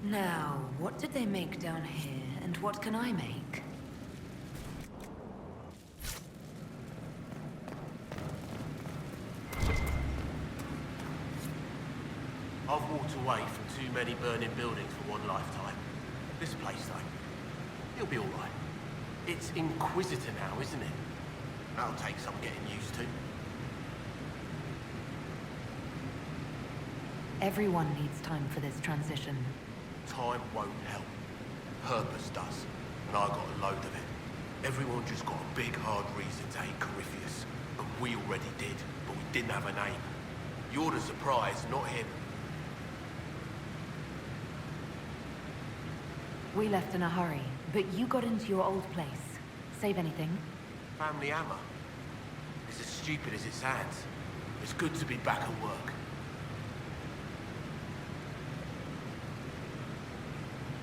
Now, what did they make down here, and what can I make? I've walked away from too many burning buildings for one lifetime. This place, though, it'll be alright. It's Inquisitor now, isn't it? That'll take some getting used to. Everyone needs time for this transition. Time won't help. Purpose does. And I got a load of it. Everyone just got a big, hard reason to hate Corypheus. And we already did, but we didn't have a name. You're the surprise, not him. We left in a hurry, but you got into your old place. Save anything? Family hammer. It's as stupid as it sounds. It's good to be back at work.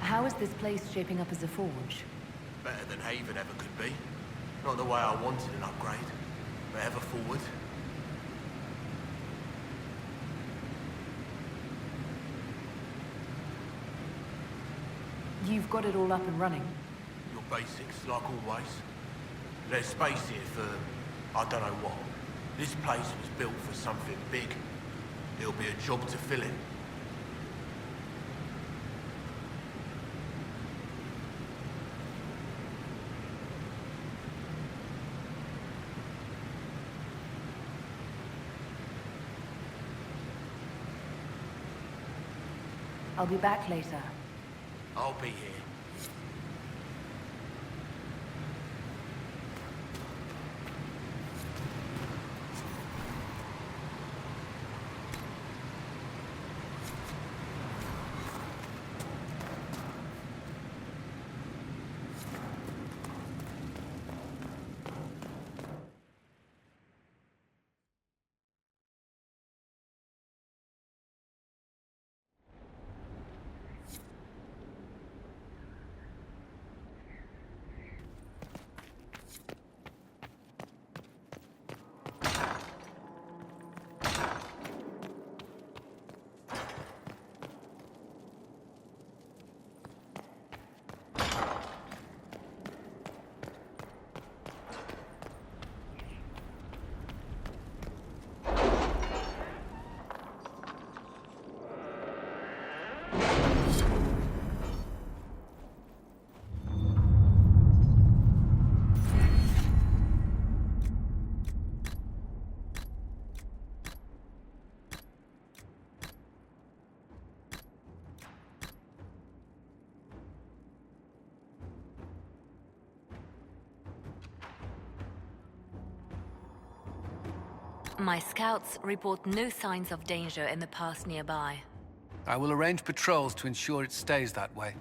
How is this place shaping up as a forge? Better than Haven ever could be. Not the way I wanted an upgrade, but ever forward. You've got it all up and running. Your basics, like always. There's space here for, I don't know what. This place was built for something big. It'll be a job to fill in. I'll be back later. I'll be here. My scouts report no signs of danger in the pass nearby. I will arrange patrols to ensure it stays that way.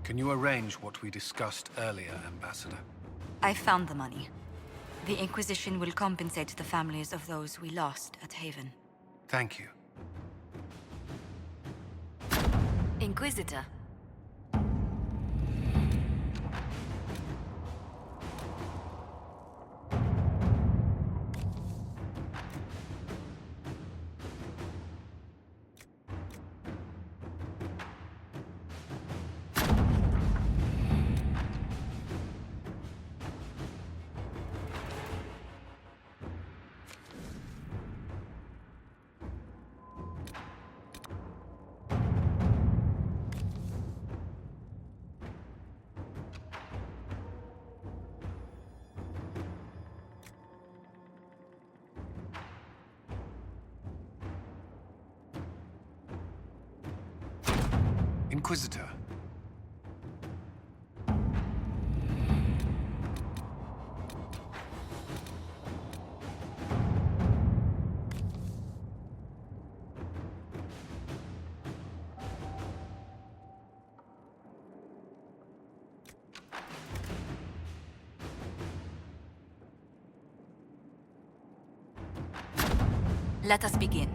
Can you arrange what we discussed earlier, Ambassador? I found the money. The Inquisition will compensate the families of those we lost at Haven. Thank you. Inquisitor. Inquisitor. Let us begin.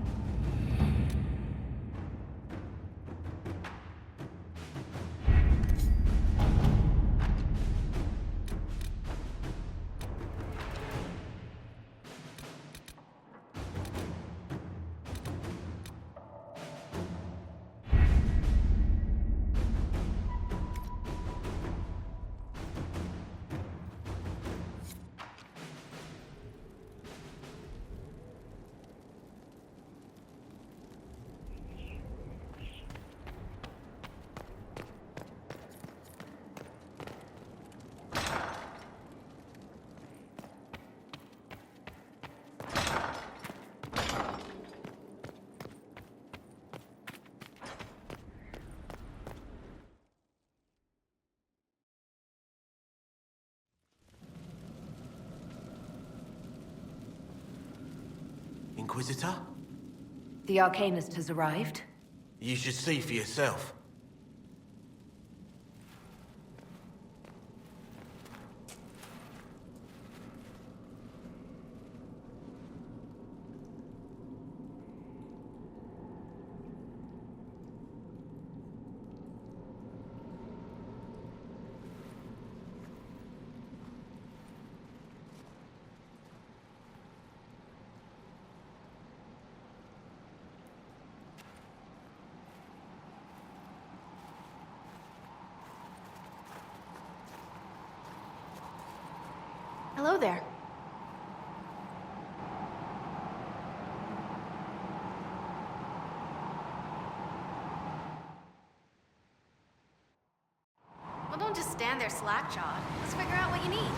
Inquisitor? The Arcanist has arrived. You should see for yourself. Hello there. Well, don't just stand there slack-jawed. Let's figure out what you need.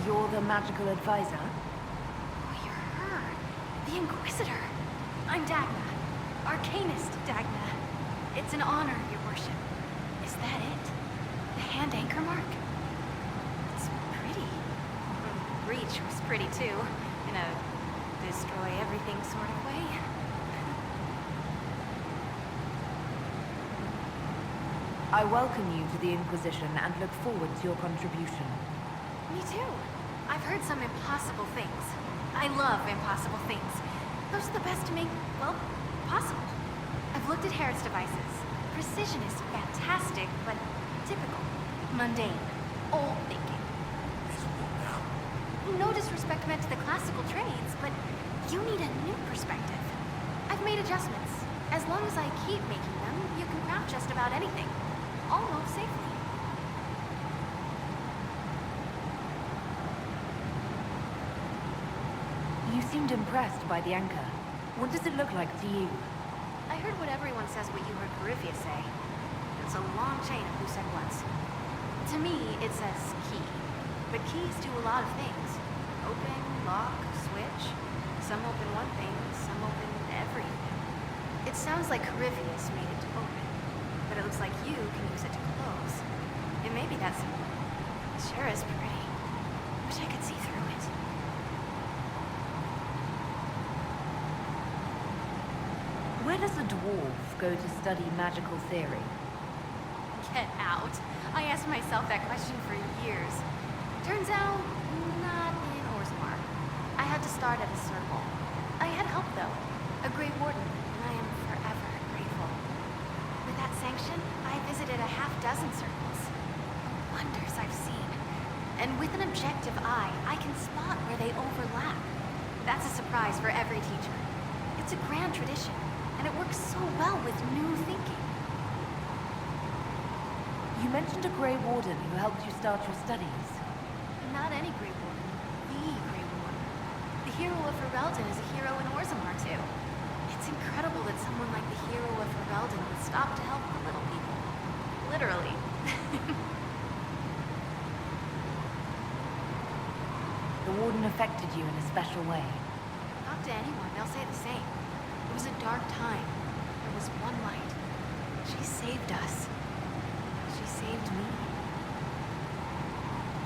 You're the magical advisor? Oh, you're her. The Inquisitor. I'm Dagna. Arcanist Dagna. It's an honor, your worship. Is that it? The hand anchor mark? It's pretty. Breach was pretty too, in a destroy everything sort of way. I welcome you to the Inquisition and look forward to your contribution. Me too. I've heard some impossible things. I love impossible things. Those are the best to make, well, possible. I've looked at Herod's devices. Precision is fantastic, but typical. Mundane. Old thinking. It's what now? No disrespect meant to the classical trades, but you need a new perspective. I've made adjustments. As long as I keep making them, you can craft just about anything. Almost safely. You seemed impressed by the anchor. What does it look like to you? I heard what everyone says what you heard Coryphia say. It's a long chain of who said what. To me, it says key. But keys do a lot of things. Open, lock, switch. Some open one thing, some open everything. It sounds like Coryphius made it to open. But it looks like you can use it to close. It may be that simple. It sure is pretty. Wish I could see through it. Where does a dwarf go to study magical theory? Get out. I asked myself that question for years. Turns out, not in Orzammar. I had to start at a circle. I had help, though. A Grey Warden, and I am forever grateful. With that sanction, I visited a half-dozen circles. Wonders I've seen. And with an objective eye, I can spot where they overlap. That's a surprise for every teacher. It's a grand tradition, and it works so well with new thinking. You mentioned a Grey Warden who helped you start your studies. Not any Grey Warden. The Grey Warden. The hero of Ferelden is a hero in Orzammar, too. It's incredible that someone like the hero of Ferelden would stop to help the little people. Literally. The Warden affected you in a special way. Talk to anyone, they'll say the same. It was a dark time. There this one light. She saved us. She saved me.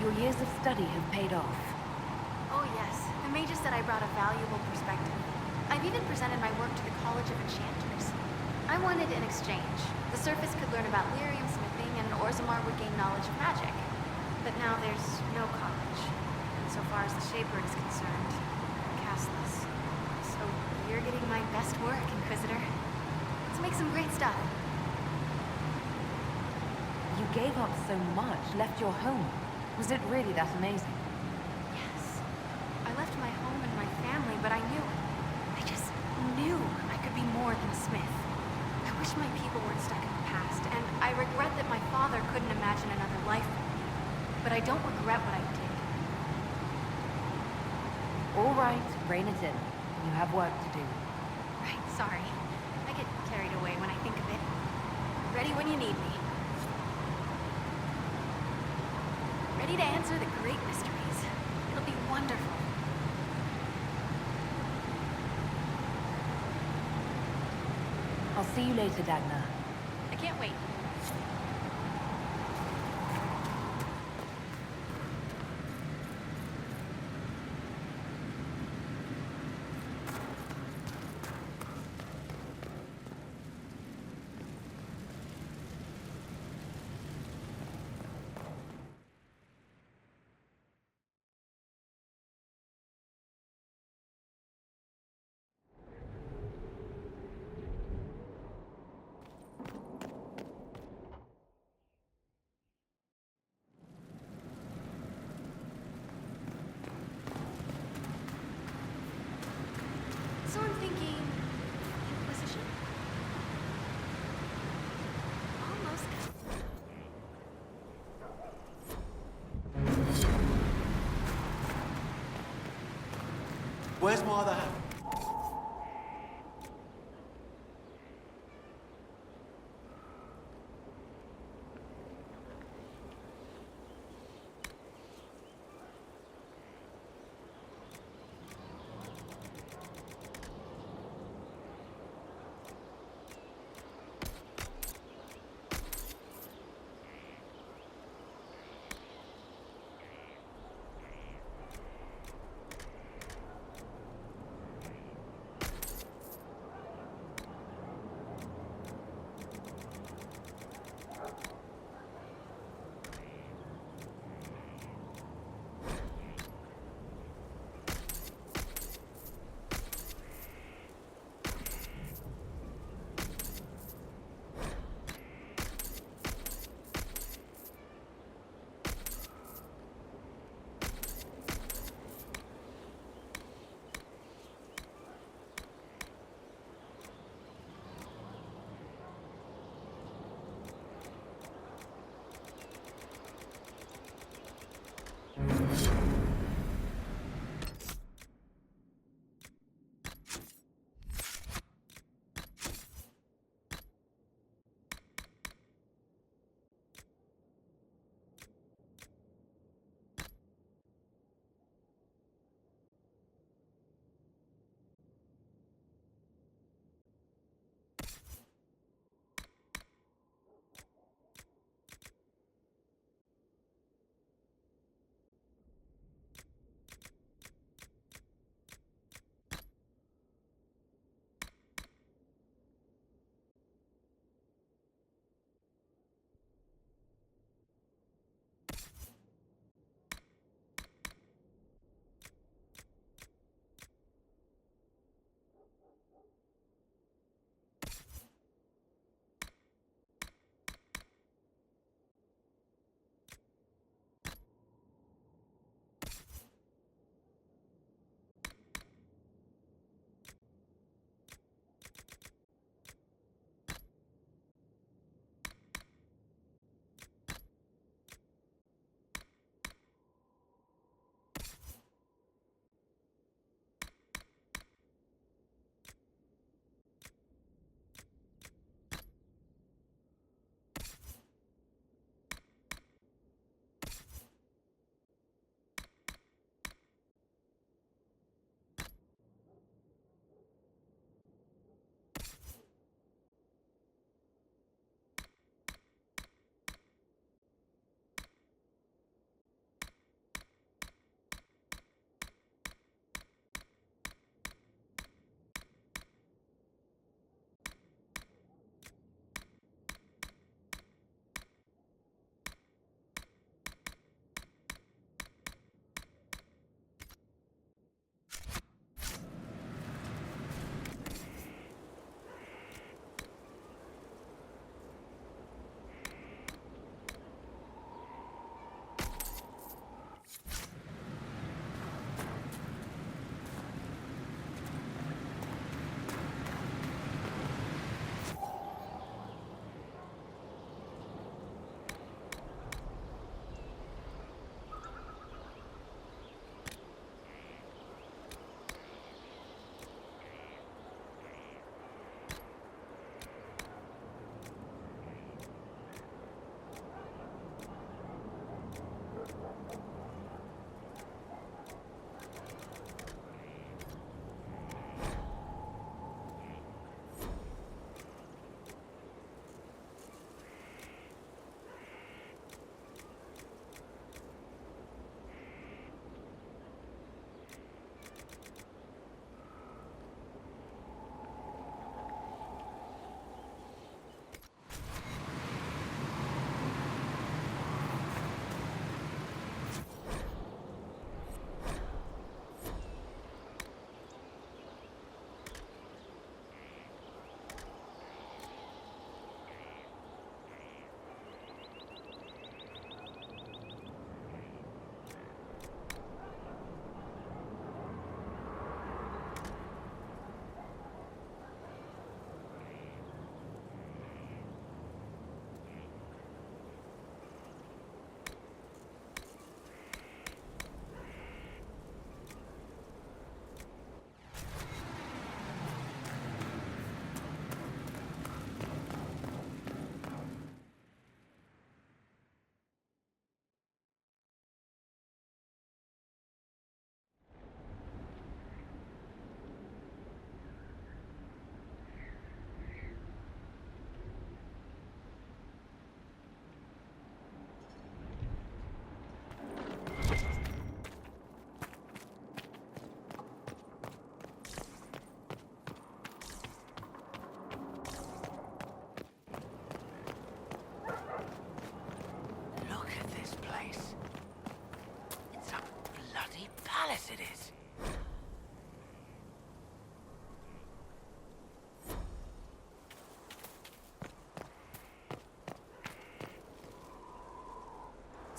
Your years of study have paid off. Oh yes, the mages said I brought a valuable perspective. I've even presented my work to the College of Enchanters. I wanted an exchange. The Surface could learn about lyrium smithing, and Orzammar would gain knowledge of magic. But now there's no college. And so far as the Shaper is concerned, I'm castless. So you're getting my best work, Inquisitor. Let's make some great stuff. You gave up so much, left your home. Was it really that amazing? Yes. I left my home and my family, but I just knew I could be more than a smith. I wish my people weren't stuck in the past, and I regret that my father couldn't imagine another life for me. But I don't regret what I did. All right, rein it in. You have work to do. Right, sorry. I get carried away when I think of it. Ready when you need me. Ready to answer the great mysteries. It'll be wonderful. I'll see you later, Dagna. I can't wait.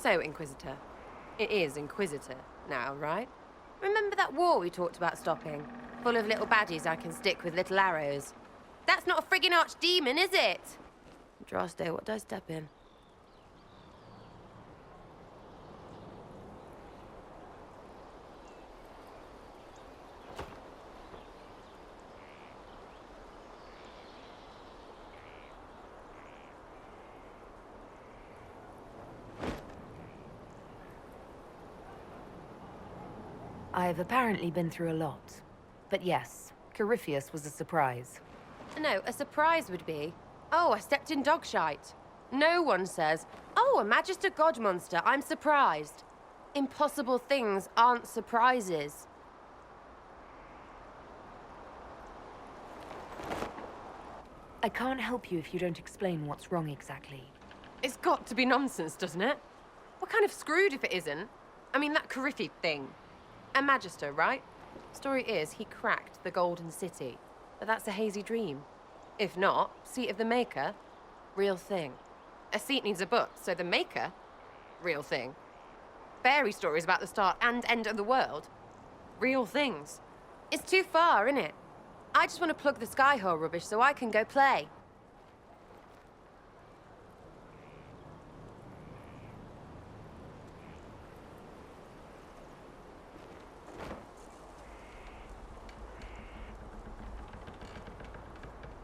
So, Inquisitor. It is Inquisitor now, right? Remember that war we talked about stopping? Full of little baddies I can stick with little arrows. That's not a friggin' archdemon, is it? Andraste, what did I step in? I've apparently been through a lot. But yes, Corypheus was a surprise. No, a surprise would be, oh, I stepped in dog shite. No one says, oh, a Magister God monster, I'm surprised. Impossible things aren't surprises. I can't help you if you don't explain what's wrong exactly. It's got to be nonsense, doesn't it? We're kind of screwed if it isn't. I mean, that Corypheus thing. A Magister, right? Story is, he cracked the Golden City. But that's a hazy dream. If not, Seat of the Maker, real thing. A seat needs a book, so the Maker, real thing. Fairy stories about the start and end of the world, real things. It's too far, innit? I just want to plug the Skyhole rubbish so I can go play.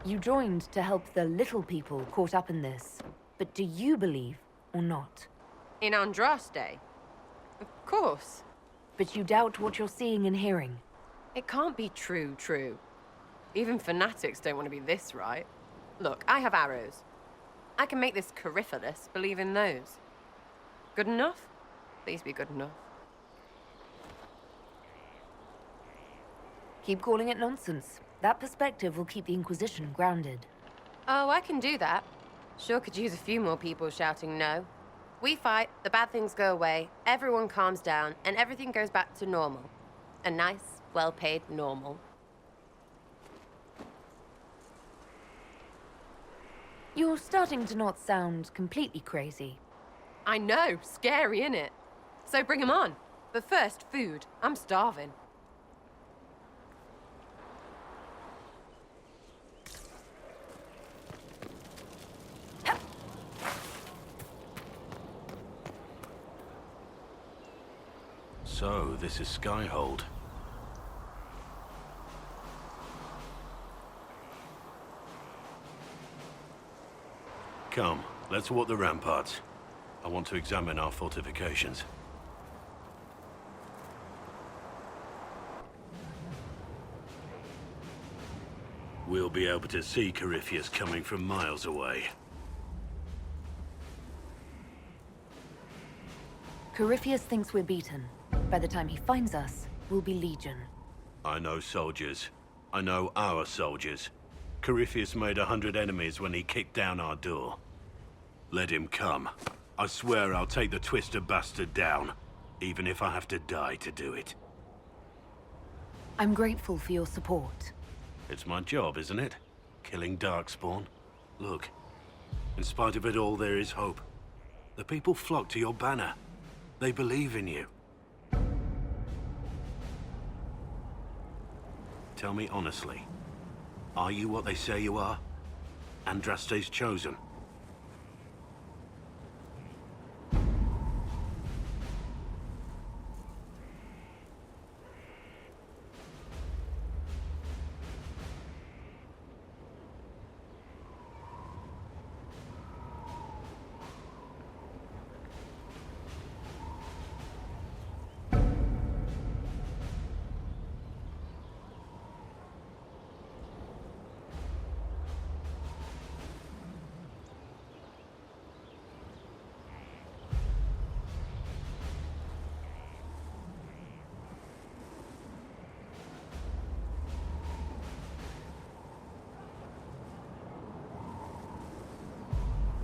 You joined to help the little people caught up in this. But do you believe or not? In Andraste? Of course. But you doubt what you're seeing and hearing. It can't be true. Even fanatics don't want to be this right. Look, I have arrows. I can make this Corypheus believe in those. Good enough? Please be good enough. Keep calling it nonsense. That perspective will keep the Inquisition grounded. Oh, I can do that. Sure could use a few more people shouting no. We fight, the bad things go away, everyone calms down, and everything goes back to normal. A nice, well-paid normal. You're starting to not sound completely crazy. I know, scary, innit? So bring 'em on. But first, food. I'm starving. So, this is Skyhold. Come, let's walk the ramparts. I want to examine our fortifications. We'll be able to see Corypheus coming from miles away. Corypheus thinks we're beaten. By the time he finds us, we'll be Legion. I know soldiers. I know our soldiers. Corypheus made 100 enemies when he kicked down our door. Let him come. I swear I'll take the Twister bastard down, even if I have to die to do it. I'm grateful for your support. It's my job, isn't it? Killing Darkspawn. Look, in spite of it all, there is hope. The people flock to your banner. They believe in you. Tell me honestly, are you what they say you are? Andraste's chosen?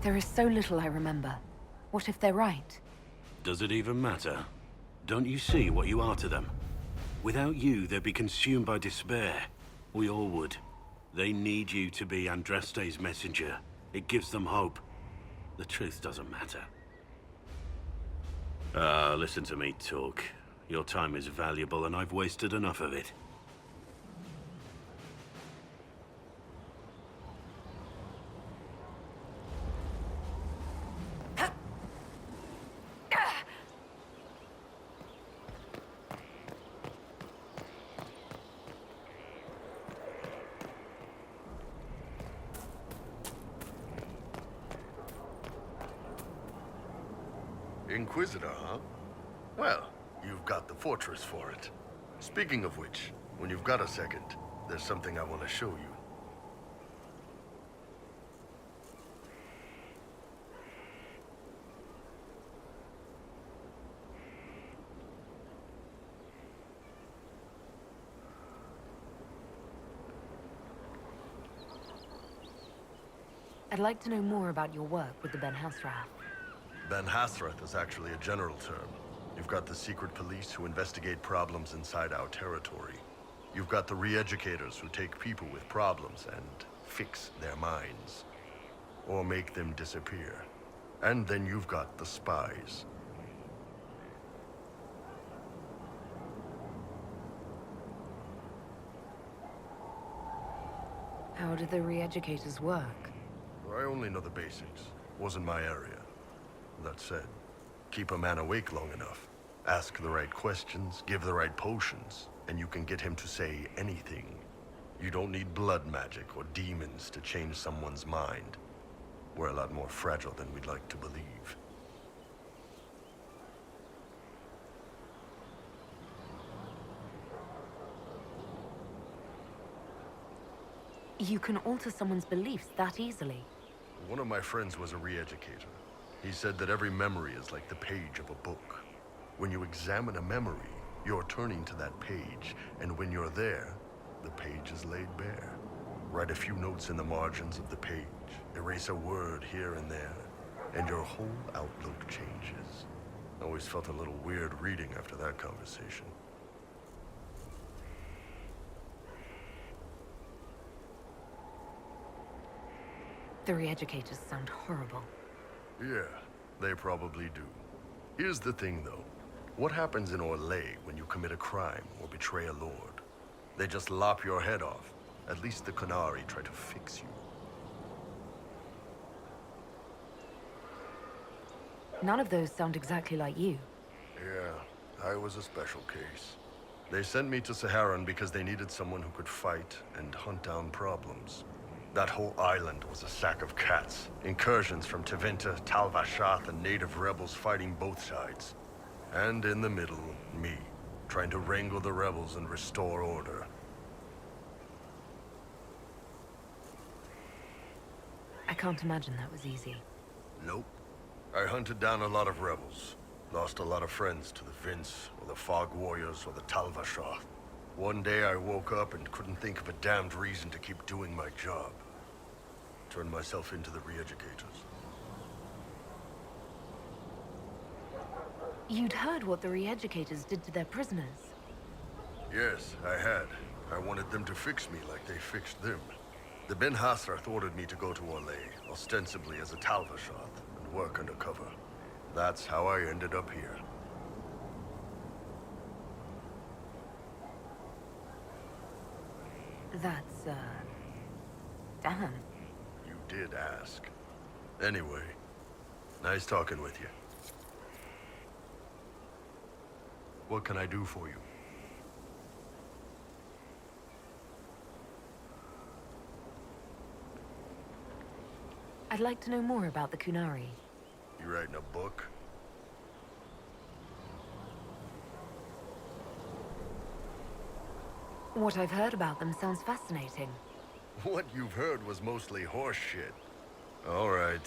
There is so little I remember. What if they're right? Does it even matter? Don't you see what you are to them? Without you, they'd be consumed by despair. We all would. They need you to be Andraste's messenger. It gives them hope. The truth doesn't matter. Listen to me talk. Your time is valuable and I've wasted enough of it. Inquisitor, huh? Well, you've got the fortress for it. Speaking of which, when you've got a second, there's something I want to show you. I'd like to know more about your work with the Ben Hasrath. Ben Hasrath is actually a general term. You've got the secret police who investigate problems inside our territory. You've got the re-educators who take people with problems and fix their minds. Or make them disappear. And then you've got the spies. How do the re-educators work? I only know the basics. Wasn't my area. That said, keep a man awake long enough. Ask the right questions, give the right potions, and you can get him to say anything. You don't need blood magic or demons to change someone's mind. We're a lot more fragile than we'd like to believe. You can alter someone's beliefs that easily. One of my friends was a re-educator. He said that every memory is like the page of a book. When you examine a memory, you're turning to that page, and when you're there, the page is laid bare. Write a few notes in the margins of the page, erase a word here and there, and your whole outlook changes. I always felt a little weird reading after that conversation. The re-educators sound horrible. Yeah, they probably do. Here's the thing, though. What happens in Aellyce when you commit a crime or betray a lord? They just lop your head off. At least the Qunari try to fix you. None of those sound exactly like you. Yeah, I was a special case. They sent me to Saharan because they needed someone who could fight and hunt down problems. That whole island was a sack of cats. Incursions from Tevinter, Tal Vashath, and native rebels fighting both sides. And in the middle, me, trying to wrangle the rebels and restore order. I can't imagine that was easy. Nope. I hunted down a lot of rebels. Lost a lot of friends to the Vince, or the Fog Warriors, or the Tal Vashath. One day I woke up and couldn't think of a damned reason to keep doing my job. Turned myself into the re-educators. You'd heard what the re-educators did to their prisoners. Yes, I had. I wanted them to fix me like they fixed them. The Ben Hasrath ordered me to go to Aellyce, ostensibly as a Tal Vashath, and work undercover. That's how I ended up here. That's, damn. You did ask. Anyway, nice talking with you. What can I do for you? I'd like to know more about the Qunari. You writing a book? What I've heard about them sounds fascinating. What you've heard was mostly horse shit. All right.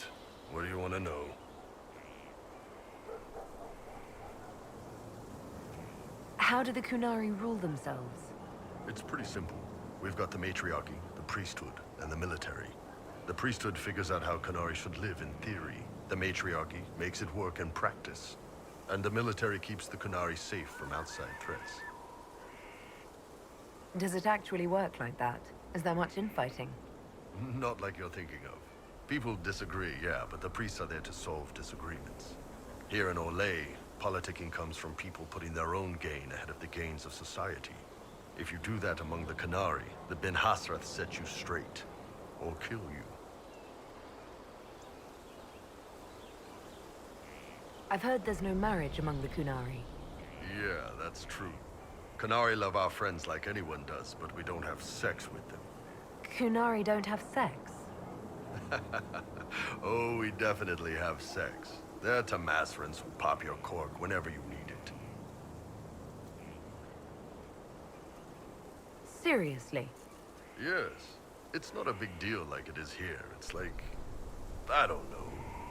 What do you want to know? How do the Qunari rule themselves? It's pretty simple. We've got the matriarchy, the priesthood, and the military. The priesthood figures out how Qunari should live in theory. The matriarchy makes it work in practice. And the military keeps the Qunari safe from outside threats. Does it actually work like that? Is there much infighting? Not like you're thinking of. People disagree, yeah, but the priests are there to solve disagreements. Here in Aellyce, Politicking comes from people putting their own gain ahead of the gains of society. If you do that among the Qunari, the Ben Hasrath set you straight. Or kill you. I've heard there's no marriage among the Qunari. Yeah, that's true. Qunari love our friends like anyone does, but we don't have sex with them. Qunari don't have sex? Oh, we definitely have sex. They're Tamasrans who pop your cork whenever you need it. Seriously? Yes. It's not a big deal like it is here. It's like, I don't know,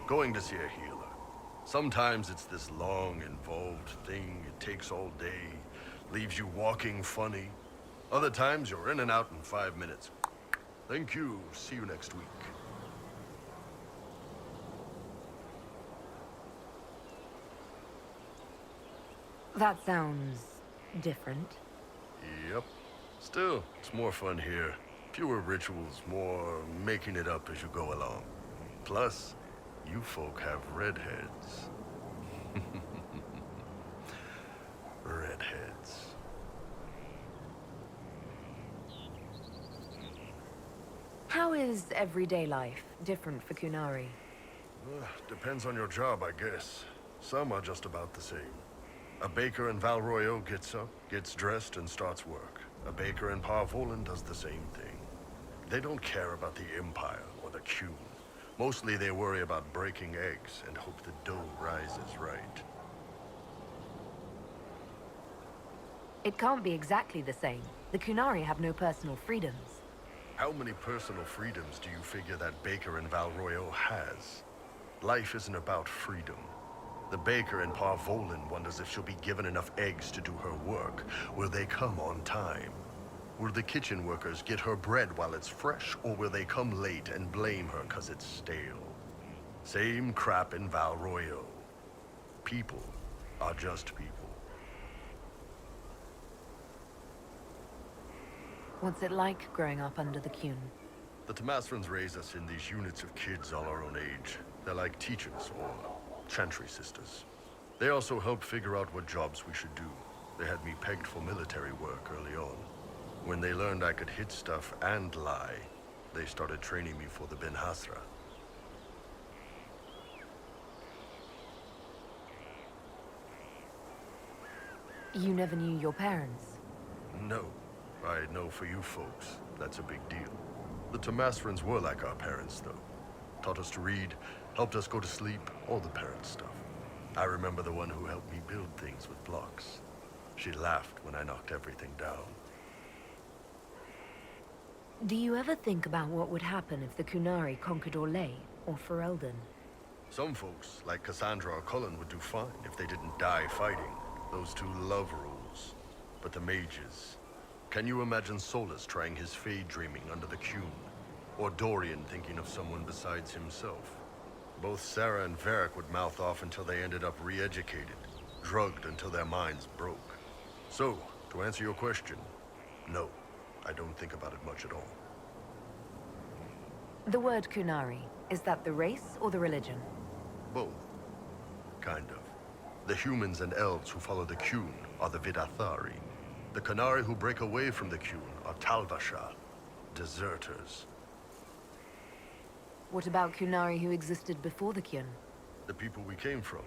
going to see a healer. Sometimes it's this long, involved thing. It takes all day, leaves you walking funny. Other times you're in and out in 5 minutes. Thank you. See you next week. That sounds different. Yep. Still, it's more fun here. Fewer rituals, more making it up as you go along. Plus, you folk have redheads. Redheads. How is everyday life different for Qunari? Depends on your job, I guess. Some are just about the same. A baker in Val Royeaux gets up, gets dressed, and starts work. A baker in Parvolan does the same thing. They don't care about the Empire or the Qun. Mostly they worry about breaking eggs and hope the dough rises right. It can't be exactly the same. The Qunari have no personal freedoms. How many personal freedoms do you figure that baker in Val Royeaux has? Life isn't about freedom. The baker in Parvolan wonders if she'll be given enough eggs to do her work. Will they come on time? Will the kitchen workers get her bread while it's fresh, or will they come late and blame her 'cause it's stale? Same crap in Val Royeaux. People are just people. What's it like growing up under the Qun? The Tamasrans raise us in these units of kids all our own age. They're like teachers or chantry sisters. They also help figure out what jobs we should do. They had me pegged for military work early on. When they learned I could hit stuff and lie, they started training me for the Ben Hasra. You never knew your parents? No. I know for you folks, that's a big deal. The Tamasrans were like our parents, though. Taught us to read, helped us go to sleep, all the parent stuff. I remember the one who helped me build things with blocks. She laughed when I knocked everything down. Do you ever think about what would happen if the Qunari conquered Orlais or Ferelden? Some folks, like Cassandra or Cullen, would do fine if they didn't die fighting. Those two love rules. But the mages... Can you imagine Solus trying his fade dreaming under the Qun? Or Dorian thinking of someone besides himself? Both Sarah and Varric would mouth off until they ended up re-educated, drugged until their minds broke. So, to answer your question, no, I don't think about it much at all. The word Qunari, is that the race or the religion? Both. Kind of. The humans and elves who follow the Qun are the Vidathari. The Qunari who break away from the Qun are Talvasha, deserters. What about Qunari who existed before the Qun? The people we came from.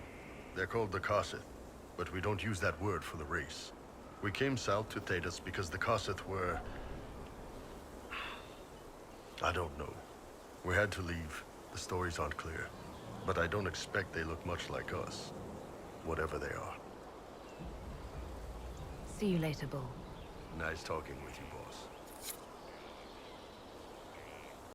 They're called the Kossith, but we don't use that word for the race. We came south to Thedas because the Kossith were... I don't know. We had to leave. The stories aren't clear. But I don't expect they look much like us. Whatever they are. See you later, Bull. Nice talking with you, boy.